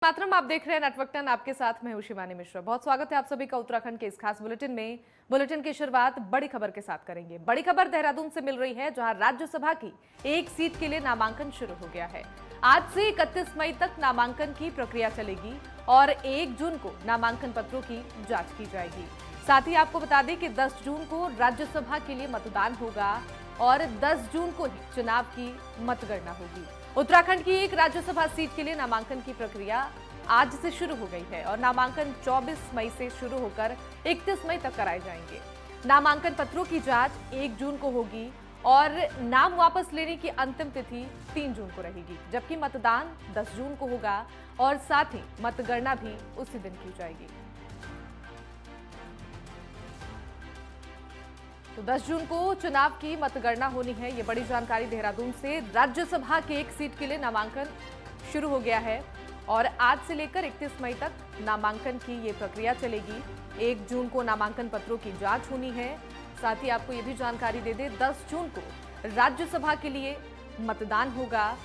मातरम, आप देख रहे हैं नेटवर्क 10। आपके साथ मैं हूं शिवानी मिश्रा। बहुत स्वागत है आप सभी का उत्तराखंड के इस खास बुलेटिन में। बुलेटिन की शुरुआत बड़ी खबर के साथ करेंगे। बड़ी खबर देहरादून से मिल रही है, जहां राज्यसभा की एक सीट के लिए नामांकन शुरू हो गया है। आज से 31 मई तक नामांकन की प्रक्रिया चलेगी और 1 जून को नामांकन पत्रों की जांच की जाएगी। साथ ही आपको बता दें कि 10 जून को राज्यसभा के लिए मतदान होगा और 10 जून को ही चुनाव की मतगणना होगी। उत्तराखंड की एक राज्यसभा सीट के लिए नामांकन की प्रक्रिया आज से शुरू हो गई है और नामांकन 24 मई से शुरू होकर 31 मई तक कराए जाएंगे। नामांकन पत्रों की जांच 1 जून को होगी और नाम वापस लेने की अंतिम तिथि 3 जून को रहेगी, जबकि मतदान 10 जून को होगा और साथ ही मतगणना भी उसी दिन की जाएगी। तो 10 जून को चुनाव की मतगणना होनी है। ये बड़ी जानकारी देहरादून से। राज्यसभा की एक सीट के लिए नामांकन शुरू हो गया है और आज से लेकर 31 मई तक नामांकन की ये प्रक्रिया चलेगी। 1 जून को नामांकन पत्रों की जांच होनी है। साथ ही आपको ये भी जानकारी दे दें, 10 जून को राज्यसभा के लिए मतदान होगा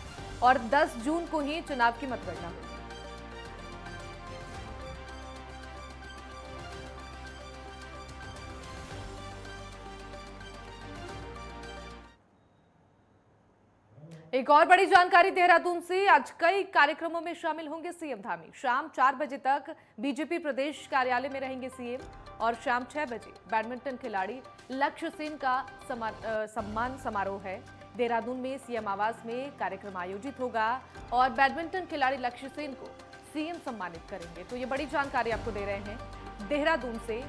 और 10 जून को ही चुनाव की मतगणना होगी। एक और बड़ी जानकारी देहरादून से। आज कई कार्यक्रमों में शामिल होंगे सीएम धामी। शाम 4 बजे तक बीजेपी प्रदेश कार्यालय में रहेंगे सीएम और शाम 6 बजे बैडमिंटन खिलाड़ी लक्ष्य सेन का सम्मान समारोह है। देहरादून में सीएम आवास में कार्यक्रम आयोजित होगा और बैडमिंटन खिलाड़ी लक्ष्य सेन को सीएम सम्मानित करेंगे। तो ये बड़ी जानकारी आपको दे रहे हैं देहरादून से।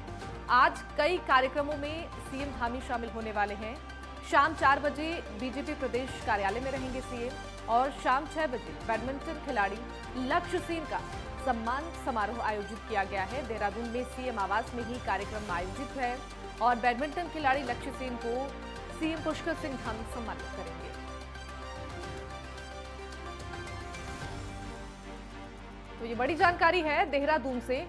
आज कई कार्यक्रमों में सीएम धामी शामिल होने वाले हैं। शाम 4 बजे बीजेपी प्रदेश कार्यालय में रहेंगे सीएम और शाम 6 बजे बैडमिंटन खिलाड़ी लक्ष्य सेन का सम्मान समारोह आयोजित किया गया है। देहरादून में सीएम आवास में ही कार्यक्रम आयोजित है और बैडमिंटन खिलाड़ी लक्ष्य सेन को सीएम पुष्कर सिंह धामी सम्मानित करेंगे। तो ये बड़ी जानकारी है देहरादून से।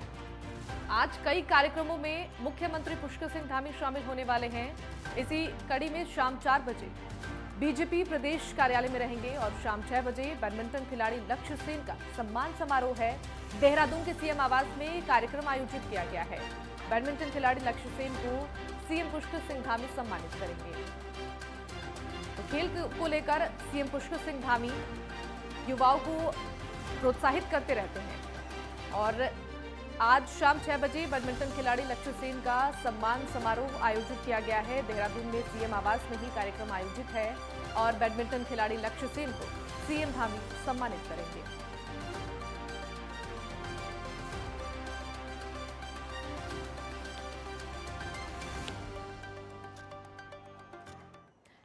आज कई कार्यक्रमों में मुख्यमंत्री पुष्कर सिंह धामी शामिल होने वाले हैं। इसी कड़ी में शाम 4 बजे बीजेपी प्रदेश कार्यालय में रहेंगे और शाम 6 बजे बैडमिंटन खिलाड़ी लक्ष्य सेन का सम्मान समारोह है। देहरादून के सीएम आवास में कार्यक्रम आयोजित किया गया है। बैडमिंटन खिलाड़ी लक्ष्य सेन को सीएम पुष्कर सिंह धामी सम्मानित करेंगे। तो खेल को लेकर सीएम पुष्कर सिंह धामी युवाओं को प्रोत्साहित करते रहते हैं और आज शाम 6 बजे बैडमिंटन खिलाड़ी लक्ष्य सेन का सम्मान समारोह आयोजित किया गया है। देहरादून में सीएम आवास में ही कार्यक्रम आयोजित है और बैडमिंटन खिलाड़ी लक्ष्य सेन को सीएम धामी सम्मानित करेंगे।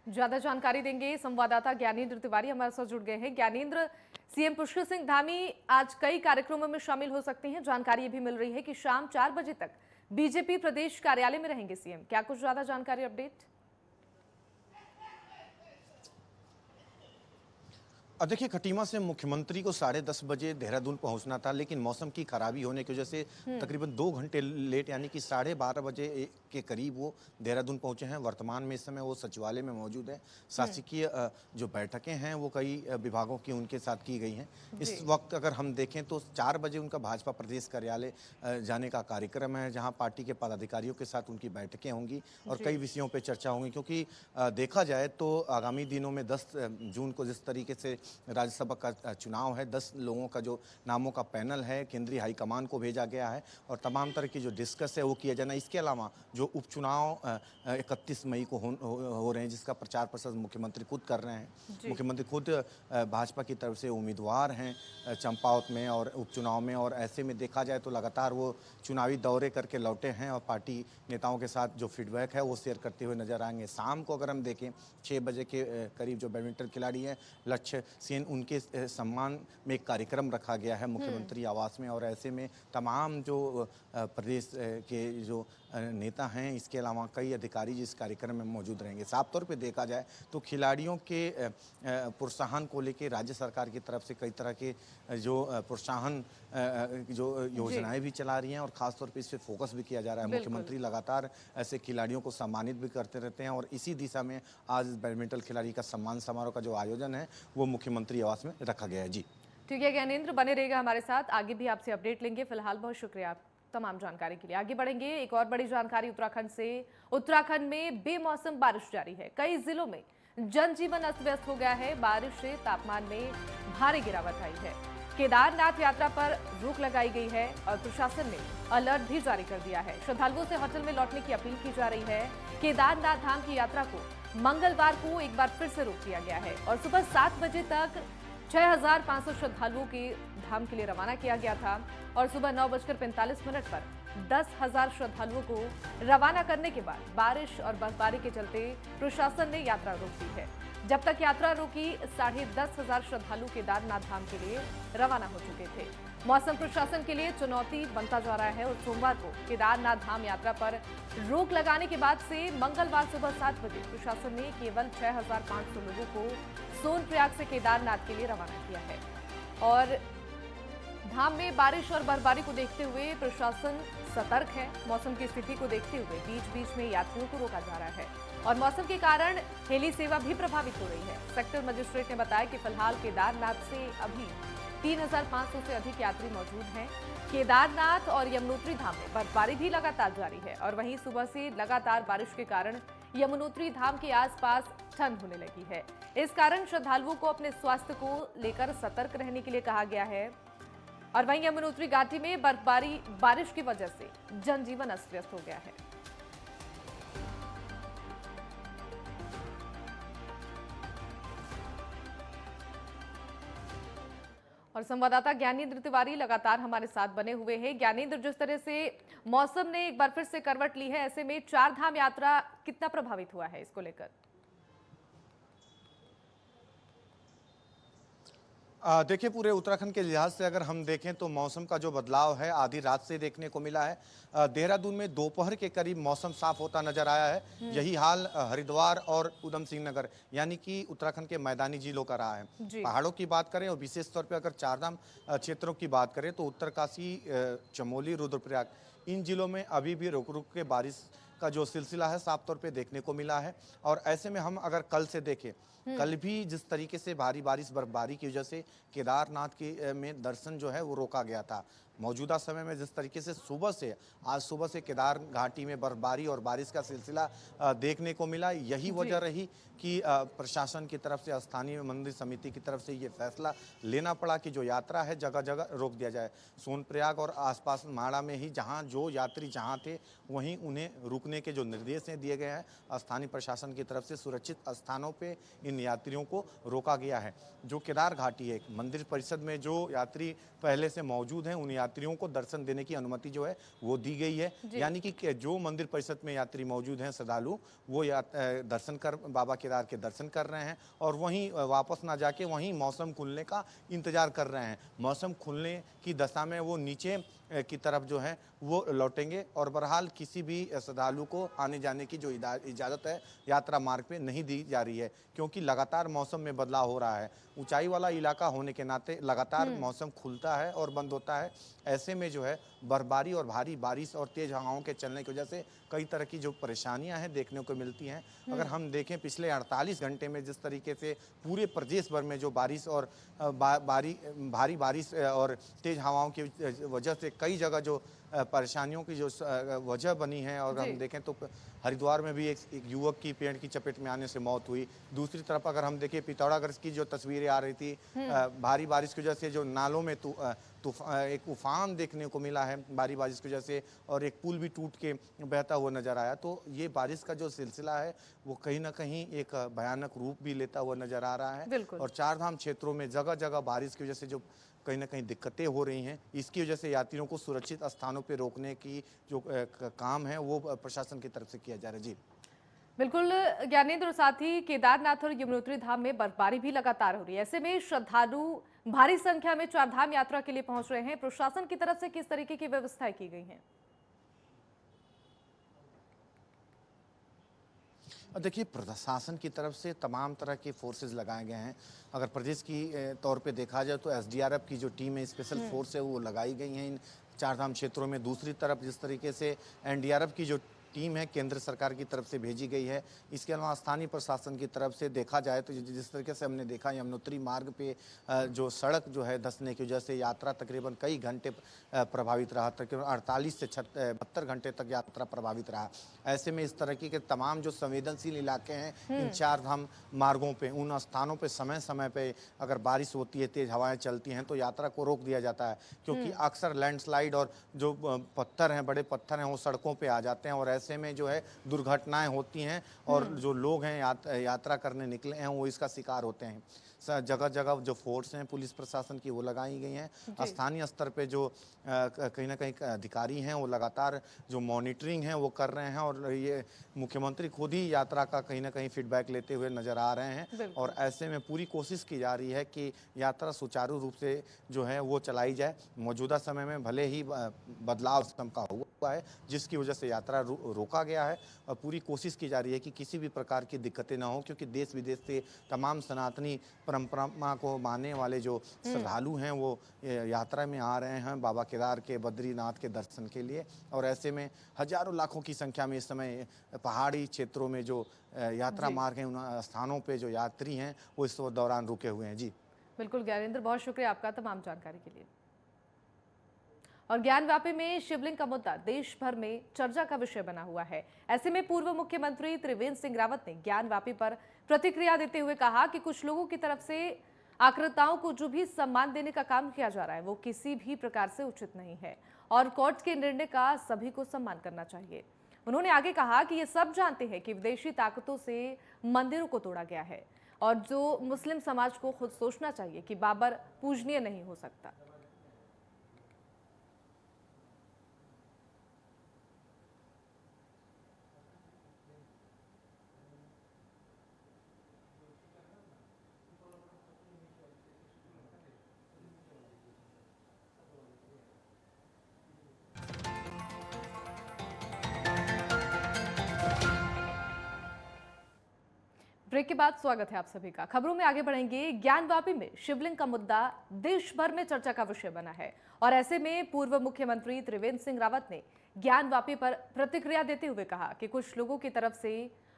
ज्यादा जानकारी देंगे संवाददाता ज्ञानेंद्र तिवारी, हमारे साथ जुड़ गए हैं। ज्ञानेंद्र, सीएम पुष्कर सिंह धामी आज कई कार्यक्रमों में शामिल हो सकते हैं। जानकारी ये भी मिल रही है कि शाम 4 बजे तक बीजेपी प्रदेश कार्यालय में रहेंगे सीएम। क्या कुछ ज्यादा जानकारी, अपडेट? अब देखिए, खटीमा से मुख्यमंत्री को 10:30 बजे देहरादून पहुंचना था, लेकिन मौसम की खराबी होने की वजह से तकरीबन 2 घंटे लेट यानी कि 12:30 बजे के करीब वो देहरादून पहुंचे हैं। वर्तमान में इस समय वो सचिवालय में मौजूद है। शासकीय जो बैठकें हैं वो कई विभागों की उनके साथ की गई हैं। इस वक्त अगर हम देखें तो 4 बजे उनका भाजपा प्रदेश कार्यालय जाने का कार्यक्रम है, जहाँ पार्टी के पदाधिकारियों के साथ उनकी बैठकें होंगी और कई विषयों पर चर्चा होंगी। क्योंकि देखा जाए तो आगामी दिनों में 10 जून को जिस तरीके से राज्यसभा का चुनाव है, 10 लोगों का जो नामों का पैनल है केंद्रीय हाईकमान को भेजा गया है और तमाम तरह की जो डिस्कस है वो किया जाना। इसके अलावा जो उपचुनाव 31 मई को हो रहे हैं, जिसका प्रचार प्रसार मुख्यमंत्री खुद कर रहे हैं। मुख्यमंत्री खुद भाजपा की तरफ से उम्मीदवार हैं चंपावत में और उपचुनाव में, और ऐसे में देखा जाए तो लगातार वो चुनावी दौरे करके लौटे हैं और पार्टी नेताओं के साथ जो फीडबैक है वो शेयर करते हुए नजर आएंगे। शाम को अगर हम देखें 6 बजे के करीब जो बैडमिंटन खिलाड़ी हैं लक्ष्य सेन, उनके सम्मान में एक कार्यक्रम रखा गया है मुख्यमंत्री आवास में और ऐसे में तमाम जो प्रदेश के जो नेता हैं, इसके अलावा कई अधिकारी जिस कार्यक्रम में मौजूद रहेंगे। साफ तौर पे देखा जाए तो खिलाड़ियों के प्रोत्साहन को लेकर राज्य सरकार की तरफ से कई तरह के जो प्रोत्साहन जो योजनाएं भी चला रही हैं और खासतौर पे इस पर फोकस भी किया जा रहा है। मुख्यमंत्री लगातार ऐसे खिलाड़ियों को सम्मानित भी करते रहते हैं और इसी दिशा में आज बैडमिंटन खिलाड़ी का सम्मान समारोह का जो आयोजन है वो मुख्यमंत्री आवास में रखा गया है। जी ठीक है ज्ञानेंद्र, बने रहेगा हमारे साथ, आगे भी आपसे अपडेट लेंगे। फिलहाल बहुत शुक्रिया आप तमाम जानकारी के लिए। आगे बढ़ेंगे, एक और बड़ी जानकारी उत्तराखंड से। उत्तराखंड में बेमौसम बारिश जारी है, कई जिलों में जनजीवन अस्त व्यस्त हो गया है। बारिश से तापमान में भारी गिरावट आई है। केदारनाथ यात्रा पर रोक लगाई गई है और प्रशासन ने अलर्ट भी जारी कर दिया है। श्रद्धालुओं से होटल में लौटने की अपील की जा रही है। केदारनाथ धाम की यात्रा को मंगलवार को एक बार फिर से रोक दिया गया है और सुबह 7 बजे तक 6,500 श्रद्धालुओं के धाम के लिए रवाना किया गया था और सुबह 9:45 पर 10,000 श्रद्धालुओं को रवाना करने के बाद बारिश और बर्फबारी के चलते प्रशासन ने यात्रा रोक दी है। जब तक यात्रा रोकी, 10,500 श्रद्धालु केदारनाथ धाम के लिए रवाना हो चुके थे। मौसम प्रशासन के लिए चुनौती बनता जा रहा है और सोमवार को केदारनाथ धाम यात्रा पर रोक लगाने के बाद से मंगलवार सुबह 7 बजे प्रशासन ने केवल 6,500 लोगों को सोनप्रयाग से केदारनाथ के लिए रवाना किया है। और धाम में बारिश और बर्फबारी को देखते हुए प्रशासन सतर्क है। मौसम की स्थिति को देखते हुए बीच बीच में यात्रियों को रोका जा रहा है और मौसम के कारण हेली सेवा भी प्रभावित हो रही है। सेक्टर मजिस्ट्रेट ने बताया कि फिलहाल केदारनाथ से अभी 3,500 से अधिक यात्री मौजूद हैं। केदारनाथ और यमुनोत्री धाम में बर्फबारी भी लगातार जारी है और वहीं सुबह से लगातार बारिश के कारण यमुनोत्री धाम के आसपास ठंड होने लगी है। इस कारण श्रद्धालुओं को अपने स्वास्थ्य को लेकर सतर्क रहने के लिए कहा गया है। और वहीं यमुनोत्री घाटी में बर्फबारी बारिश की वजह से जनजीवन अस्त व्यस्त हो गया है। और संवाददाता ज्ञानेंद्र तिवारी लगातार हमारे साथ बने हुए हैं। ज्ञानेंद्र, जिस तरह से मौसम ने एक बार फिर से करवट ली है, ऐसे में चार धाम यात्रा कितना प्रभावित हुआ है इसको लेकर? देखिए, पूरे उत्तराखंड के लिहाज से अगर हम देखें तो मौसम का जो बदलाव है आधी रात से देखने को मिला है। देहरादून में दोपहर के करीब मौसम साफ होता नजर आया है। यही हाल हरिद्वार और उधम सिंह नगर यानी कि उत्तराखंड के मैदानी जिलों का रहा है। पहाड़ों की बात करें और विशेष तौर पे अगर चारधाम क्षेत्रों की बात करें तो उत्तरकाशी, चमोली, रुद्रप्रयाग, इन जिलों में अभी भी रुक रुक के बारिश का जो सिलसिला है साफ तौर पे देखने को मिला है। और ऐसे में हम अगर कल से देखें, कल भी जिस तरीके से भारी बारिश बर्फबारी की वजह से केदारनाथ के में दर्शन जो है वो रोका गया था। मौजूदा समय में जिस तरीके से आज सुबह से केदार घाटी में बर्फबारी और बारिश का सिलसिला देखने को मिला, यही वजह रही कि प्रशासन की तरफ से, स्थानीय मंदिर समिति की तरफ से ये फैसला लेना पड़ा कि जो यात्रा है जगह जगह रोक दिया जाए। सोनप्रयाग और आसपास माड़ा में ही जहां जो यात्री जहां थे वहीं उन्हें रुकने के जो निर्देश दिए गए हैं स्थानीय प्रशासन की तरफ से, सुरक्षित स्थानों पे इन यात्रियों को रोका गया है। जो केदार घाटी है, मंदिर परिषद में जो यात्री पहले से मौजूद हैं उन यात्रियों को दर्शन देने की अनुमति जो है वो दी गई है। यानी कि जो मंदिर परिषद में यात्री मौजूद हैं श्रद्धालु, वो दर्शन कर बाबा केदार के दर्शन कर रहे हैं और वहीं वापस ना जाके वहीं मौसम खुलने का इंतजार कर रहे हैं। मौसम खुलने की दशा में वो नीचे की तरफ जो है वो लौटेंगे और बहरहाल किसी भी श्रद्धालु को आने जाने की जो इजाज़त है यात्रा मार्ग पे नहीं दी जा रही है, क्योंकि लगातार मौसम में बदलाव हो रहा है। ऊंचाई वाला इलाका होने के नाते लगातार मौसम खुलता है और बंद होता है। ऐसे में जो है बर्फबारी और भारी बारिश और तेज हवाओं के चलने की वजह से कई तरह की जो परेशानियां हैं देखने को मिलती हैं। अगर हम देखें पिछले 48 घंटे में जिस तरीके से पूरे प्रदेश भर में जो बारिश और भारी बारिश और तेज हवाओं की वजह से कई जगह जो परेशानियों की जो वजह बनी है, और हम देखें तो हरिद्वार में भी एक युवक की पेड़ की चपेट में आने से मौत हुई। दूसरी तरफ अगर हम देखें पिथौरागढ़ की जो तस्वीरें आ रही थी, भारी बारिश की वजह से जो नालों में एक उफान देखने को मिला है भारी बारिश की वजह से, और एक पुल भी टूट के बहता हुआ नजर आया। तो ये बारिश का जो सिलसिला है वो कहीं ना कहीं एक भयानक रूप भी लेता हुआ नजर आ रहा है। और चारधाम क्षेत्रों में जगह जगह बारिश की वजह से जो कहीं ना कहीं दिक्कतें हो रही हैं, इसकी वजह से यात्रियों को सुरक्षित स्थानों पर रोकने की जो काम है वो प्रशासन की तरफ से किया जा रहा है। जी बिल्कुल ज्ञानेंद्र, साथ ही केदारनाथ और यमुनोत्री धाम में बर्फबारी भी लगातार हो रही है। ऐसे में श्रद्धालु भारी संख्या में चारधाम यात्रा के लिए पहुंच रहे हैं। प्रशासन की तरफ से किस तरीके की व्यवस्थाएं की गई हैं? देखिए, प्रशासन की तरफ से तमाम तरह के फोर्सेस लगाए गए हैं। अगर प्रदेश की तौर पे देखा जाए तो एसडीआरएफ की जो टीम है, स्पेशल फोर्स है, वो लगाई गई हैं इन चारधाम क्षेत्रों में। दूसरी तरफ जिस तरीके से एनडीआरएफ की जो टीम है केंद्र सरकार की तरफ से भेजी गई है। इसके अलावा स्थानीय प्रशासन की तरफ से देखा जाए तो जिस तरीके से हमने देखा यमुनोत्री मार्ग पे जो सड़क जो है धंसने की वजह से यात्रा तकरीबन कई घंटे प्रभावित रहा, तकरीबन 48 से 72 घंटे तक यात्रा प्रभावित रहा। ऐसे में इस तरह के तमाम जो संवेदनशील इलाके हैं इन चार धाम मार्गों पे, उन स्थानों पे समय समय पे अगर बारिश होती है, तेज हवाएं चलती हैं तो यात्रा को रोक दिया जाता है, क्योंकि अक्सर लैंडस्लाइड और जो पत्थर हैं, बड़े पत्थर हैं, वो सड़कों पे आ जाते हैं और ऐसे में जो है दुर्घटनाएं होती हैं और जो लोग हैं यात्रा करने निकले हैं वो इसका शिकार होते हैं। जगह जगह जो फोर्स हैं पुलिस प्रशासन की वो लगाई गई हैं। स्थानीय स्तर पे जो कहीं ना कहीं अधिकारी हैं वो लगातार जो मॉनिटरिंग है वो कर रहे हैं और ये मुख्यमंत्री खुद ही यात्रा का कहीं ना कहीं फीडबैक लेते हुए नजर आ रहे हैं और ऐसे में पूरी कोशिश की जा रही है कि यात्रा सुचारू रूप से जो है वो चलाई जाए। मौजूदा समय में भले ही बदलाव का हुआ है जिसकी वजह से यात्रा रोका गया है और पूरी कोशिश की जा रही है कि किसी भी प्रकार की दिक्कतें ना हो, क्योंकि देश विदेश से तमाम सनातनी परंपरा को मानने वाले जो श्रद्धालु हैं वो यात्रा में आ रहे हैं बाबा केदार के, बद्रीनाथ के दर्शन के लिए और ऐसे में हजारों लाखों की संख्या में इस समय पहाड़ी क्षेत्रों में जो यात्रा मार्ग हैं उन स्थानों पे जो यात्री हैं वो इस दौरान रुके हुए हैं। जी बिल्कुल ज्ञानेंद्र, बहुत शुक्रिया आपका तमाम जानकारी के लिए। और ज्ञानवापी में शिवलिंग का मुद्दा देश भर में चर्चा का विषय बना हुआ है। ऐसे में पूर्व मुख्यमंत्री त्रिवेंद्र सिंह रावत ने ज्ञानवापी पर प्रतिक्रिया देते हुए कहा कि कुछ लोगों की तरफ से आक्रांताओं को जो भी सम्मान देने का काम किया जा रहा है वो किसी भी प्रकार से उचित नहीं है और कोर्ट के निर्णय का सभी को सम्मान करना चाहिए। उन्होंने आगे कहा कि ये सब जानते हैं कि विदेशी ताकतों से मंदिरों को तोड़ा गया है और जो मुस्लिम समाज को खुद सोचना चाहिए कि बाबर पूजनीय नहीं हो सकता। ब्रेक के बाद स्वागत है आप सभी का। खबरों में आगे बढ़ेंगे। ज्ञानवापी में शिवलिंग का मुद्दा देश भर में चर्चा का विषय बना है और ऐसे में पूर्व मुख्यमंत्री त्रिवेंद्र सिंह रावत ने ज्ञानवापी पर प्रतिक्रिया देते हुए कहा कि कुछ लोगों की तरफ से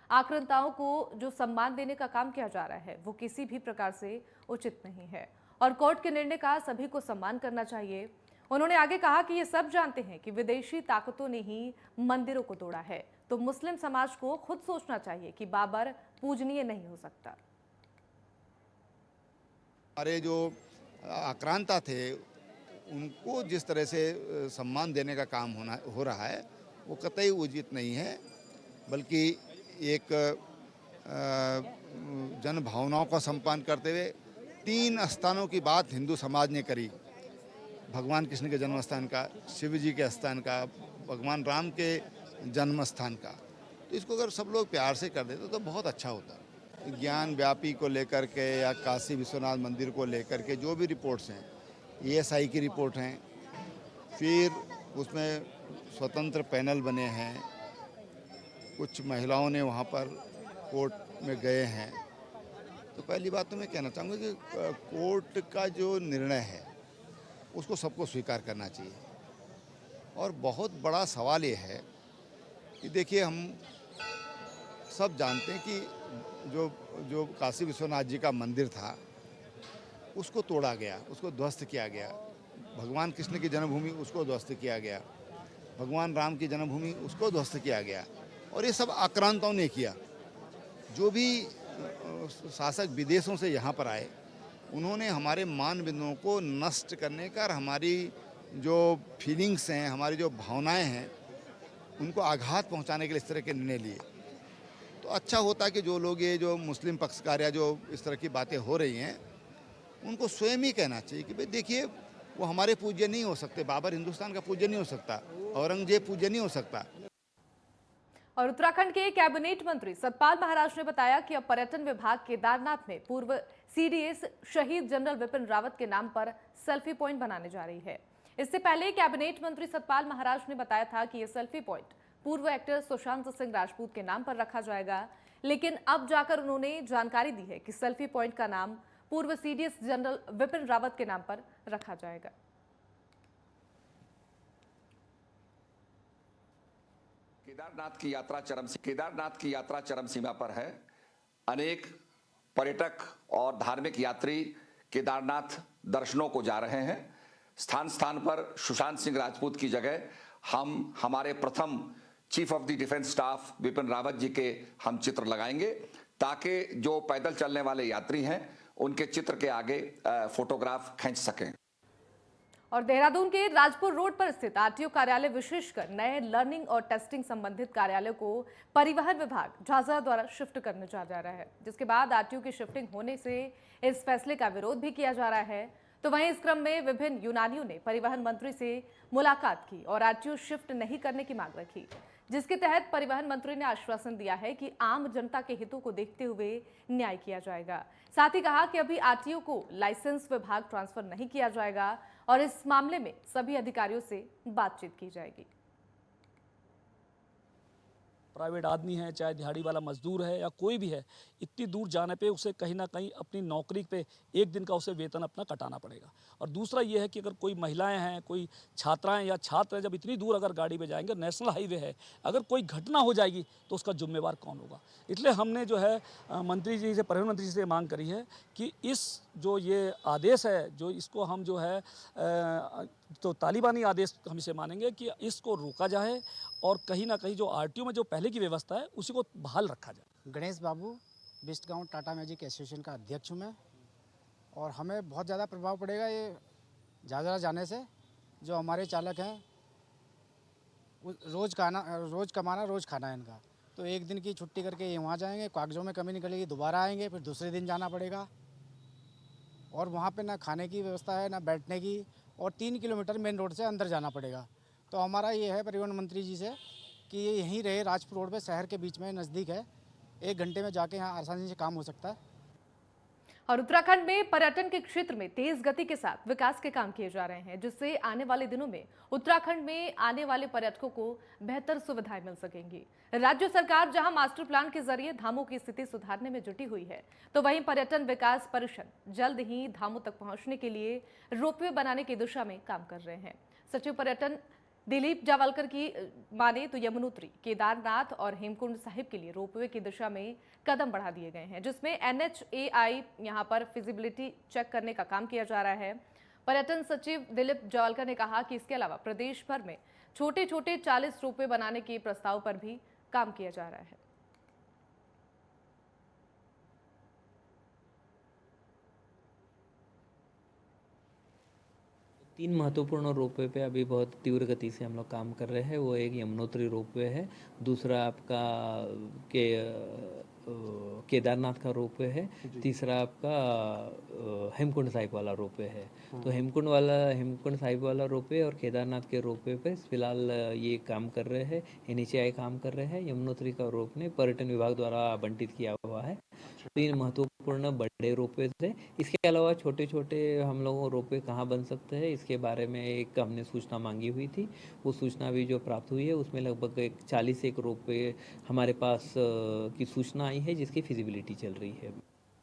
आक्रांताओं को जो सम्मान देने का काम किया जा रहा है वो किसी भी प्रकार से उचित नहीं है और कोर्ट के निर्णय का सभी को सम्मान करना चाहिए। उन्होंने आगे कहा कि ये सब जानते हैं कि विदेशी ताकतों ने ही मंदिरों को तोड़ा है, तो मुस्लिम समाज को खुद सोचना चाहिए कि बाबर पूजनीय नहीं हो सकता। हमारे जो आक्रांता थे उनको जिस तरह से सम्मान देने का काम हो रहा है वो कतई उचित नहीं है, बल्कि एक जन भावनाओं का सम्मान करते हुए 3 स्थानों की बात हिंदू समाज ने करी, भगवान कृष्ण के जन्म स्थान का, शिव जी के स्थान का, भगवान राम के जन्म स्थान का, तो इसको अगर सब लोग प्यार से कर देते तो बहुत अच्छा होता। ज्ञानवापी को लेकर के या काशी विश्वनाथ मंदिर को लेकर के जो भी रिपोर्ट्स हैं ESI की रिपोर्ट हैं, फिर उसमें स्वतंत्र पैनल बने हैं, कुछ महिलाओं ने वहाँ पर कोर्ट में गए हैं। तो पहली बात तो मैं कहना चाहूँगा कि कोर्ट का जो निर्णय है उसको सबको स्वीकार करना चाहिए और बहुत बड़ा सवाल ये है कि देखिए हम सब जानते हैं कि जो काशी विश्वनाथ जी का मंदिर था उसको तोड़ा गया, उसको ध्वस्त किया गया, भगवान कृष्ण की जन्मभूमि उसको ध्वस्त किया गया, भगवान राम की जन्मभूमि उसको ध्वस्त किया गया और ये सब आक्रांताओं ने किया। जो भी शासक विदेशों से यहाँ पर आए उन्होंने हमारे मान बिंदुओं को नष्ट करने का और हमारी जो फीलिंग्स हैं, हमारी जो भावनाएं हैं उनको आघात पहुंचाने के लिए इस तरह के निर्णय लिए। तो अच्छा होता कि जो लोग ये जो मुस्लिम पक्षकार या जो इस तरह की बातें हो रही हैं उनको स्वयं ही कहना चाहिए कि भाई देखिए वो हमारे पूज्य नहीं हो सकते, बाबर हिंदुस्तान का पूज्य नहीं हो सकता, औरंगजेब पूज्य नहीं हो सकता। और उत्तराखंड के कैबिनेट मंत्री सतपाल महाराज ने बताया कि अब पर्यटन विभाग केदारनाथ में पूर्व CDS शहीद जनरल विपिन रावत के नाम पर सेल्फी पॉइंट बनाने जा रही है। इससे पहले कैबिनेट मंत्री सतपाल महाराज ने बताया था कि यह सेल्फी पॉइंट पूर्व एक्टर सुशांत सिंह राजपूत के नाम पर रखा जाएगा, लेकिन अब जाकर उन्होंने जानकारी दी है कि सेल्फी पॉइंट का नाम पूर्व CDS जनरल विपिन रावत के नाम पर रखा जाएगा। केदारनाथ की यात्रा चरम सीमा पर है। अनेक पर्यटक और धार्मिक यात्री केदारनाथ दर्शनों को जा रहे हैं। स्थान स्थान पर सुशांत सिंह राजपूत की जगह हम हमारे प्रथम chief of the defence staff Bipin Rawat ji के हम चित्र लगाएंगे, ताकि जो पैदल चलने वाले यात्री हैं उनके चित्र के आगे फोटोग्राफ खींच सकें। और देहरादून के राजपुर रोड पर स्थित आरटीओ कार्यालय विशेषकर नए लर्निंग और टेस्टिंग संबंधित कार्यालय को परिवहन विभाग झाझा द्वारा शिफ्ट करने जा रहा है, जिसके बाद आरटीओ की शिफ्टिंग होने से इस फैसले का विरोध भी किया जा रहा है। तो वहीं इस क्रम में विभिन्न यूनानियों ने परिवहन मंत्री से मुलाकात की और आरटीओ शिफ्ट नहीं करने की मांग रखी, जिसके तहत परिवहन मंत्री ने आश्वासन दिया है कि आम जनता के हितों को देखते हुए न्याय किया जाएगा। साथ ही कहा कि अभी आरटीओ को लाइसेंस विभाग ट्रांसफर नहीं किया जाएगा और इस मामले में सभी अधिकारियों से बातचीत की जाएगी। प्राइवेट आदमी है, चाहे दिहाड़ी वाला मजदूर है या कोई भी है, इतनी दूर जाने पे उसे कहीं ना कहीं अपनी नौकरी पे एक दिन का उसे वेतन अपना कटाना पड़ेगा। और दूसरा ये है कि अगर कोई महिलाएं हैं, कोई छात्राएं या छात्र हैं, जब इतनी दूर अगर गाड़ी पे जाएंगे, नेशनल हाईवे है, अगर कोई घटना हो जाएगी तो उसका जिम्मेवार कौन होगा। इसलिए हमने जो है मंत्री जी से, परिवहन मंत्री जी से मांग करी है कि इस जो ये आदेश है, जो इसको हम जो है तो तालिबानी आदेश हम इसे मानेंगे कि इसको रोका जाए और कहीं ना कहीं जो आरटीओ में जो पहले की व्यवस्था है उसी को बहाल रखा जाए। गणेश बाबू, वेस्ट गांव टाटा मैजिक एसोसिएशन का अध्यक्ष हूँ मैं, और हमें बहुत ज़्यादा प्रभाव पड़ेगा ये झाझा जाने से। जो हमारे चालक हैं रोज़ कमाना रोज़ खाना है इनका, तो एक दिन की छुट्टी करके ये वहाँ जाएंगे, कागज़ों में कमी निकलेगी, दोबारा आएंगे, फिर दूसरे दिन जाना पड़ेगा। और वहाँ पे ना खाने की व्यवस्था है, ना बैठने की, और 3 किलोमीटर मेन रोड से अंदर जाना पड़ेगा। तो हमारा ये है परिवहन मंत्री जी से कि ये यहीं रहे, राजपुर रोड पे, शहर के बीच में, नज़दीक है, 1 घंटे में जाके यहाँ आसानी से काम हो सकता है। और उत्तराखंड में पर्यटन के क्षेत्र में तेज गति के साथ विकास के काम किए जा रहे हैं, जिससे आने वाले दिनों में उत्तराखंड में आने वाले पर्यटकों को बेहतर सुविधाएं मिल सकेंगी। राज्य सरकार जहां मास्टर प्लान के जरिए धामों की स्थिति सुधारने में जुटी हुई है, तो वहीं पर्यटन विकास परिषद जल्द ही धामों तक पहुंचने के लिए रोपवे बनाने की दिशा में काम कर रहे हैं। सचिव पर्यटन दिलीप जावलकर की माने तो यमुनोत्री, केदारनाथ और हेमकुंड साहिब के लिए रोपवे की दिशा में कदम बढ़ा दिए गए हैं, जिसमें NHAI यहां पर फिजिबिलिटी चेक करने का काम किया जा रहा है। पर्यटन सचिव दिलीप जावलकर ने कहा कि इसके अलावा प्रदेश भर में छोटे छोटे 40 रोपवे बनाने के प्रस्ताव पर भी काम किया जा रहा है। तीन महत्वपूर्ण रोपवे पे अभी बहुत तीव्र गति से हम लोग काम कर रहे हैं। वो एक यमुनोत्री रोपवे है, दूसरा आपका केदारनाथ का रोपवे है, तीसरा आपका हेमकुंड साहिब वाला रोपवे है। तो हेमकुंड साहिब वाला रोपवे और केदारनाथ के रोपवे पे फिलहाल ये काम कर रहे हैं, NHAI काम कर रहे हैं। यमुनोत्री का रोपवे पर्यटन विभाग द्वारा आवंटित किया हुआ है। 3 महत्वपूर्ण बड़े रोपवे थे। इसके अलावा छोटे छोटे हम लोगों रोपवे कहाँ बन सकते हैं, इसके बारे में एक हमने सूचना मांगी हुई थी। वो सूचना भी जो प्राप्त हुई है उसमें लगभग 40 रोपवे हमारे पास की सूचना आई है, जिसकी फिजिबिलिटी चल रही है।